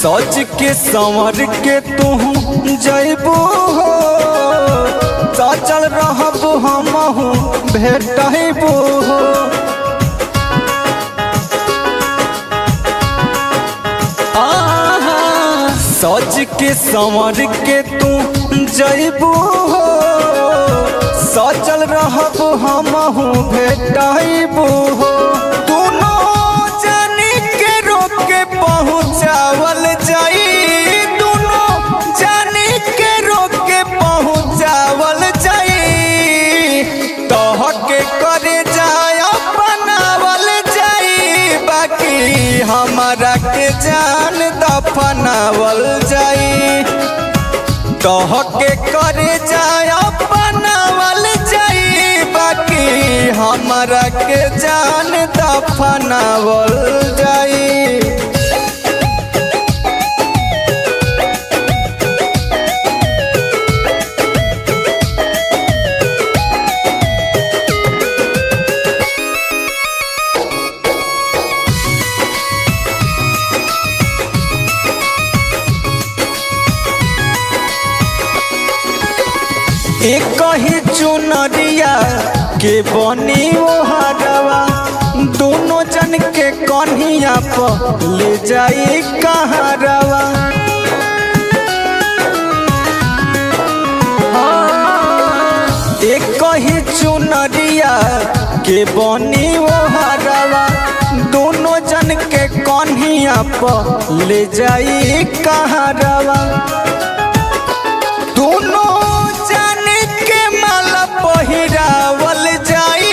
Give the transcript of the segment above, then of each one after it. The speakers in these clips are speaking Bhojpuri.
सज के संवर के तू जैबू हो, सचल रहब हमहू भेटबू हो। सज के संवर के तू जैबू हो, सचल रहब हमहू भेटबू हो। दोनों जानी के रोक के पहुँचावल जाई, दोनों जानी के रोक के पहुँचावल जाई। तोह के करे जाय बनावल जाई, बाकी हमारा के जान दफनावल जाई। तोह के करे जाय बनावल जाई, बाकी हमारा के जान दफनावल जाई। एक ही चुनरिया के बनी ओहरवा, दोनों जन के कन्हिया पर ले जाई कहरवा। एक ही चुनरिया के बनी ओहरवा, दोनों जन के कन्हिया पर ले जाई कहरवा। दोनों पहिरावल जाई,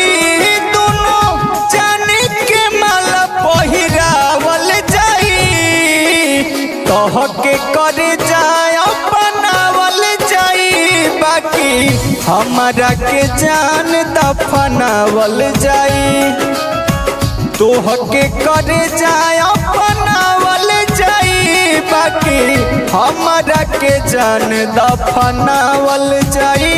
दोनों जानी के माला पहिरावल जाई। तोह के करे जाय बनावल जाई, बाकी हमारा के जान दफनावल जाई। तोह के करे जाय बनावल जाई, बाकी हमारा के जान दफनावल जाई।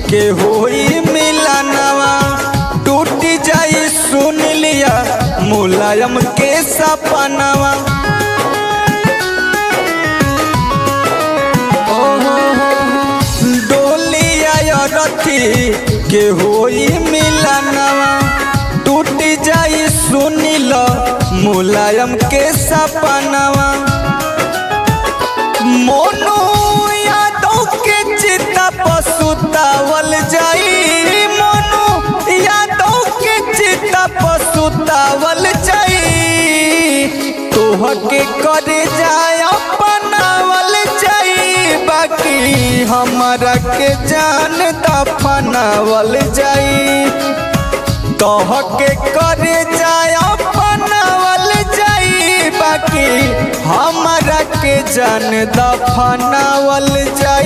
के होई मिलनवा, टूट जाई सुन लिया मुलायम के सपनवा। डोलिया रथी के होई मिलनवा, टूट जाई सुन लो मुलायम के सपनवा। मोनू के चिता पसुतावल जाई, मोनू यादव के चिता पसुतावल जाई। तोह के करे जाय बनावल जाई, बाकी हमारा के जान दफनावल जाई। तोह के करे जाय बनावल जाई, बाकी हमारा के जान दफनावल जाई।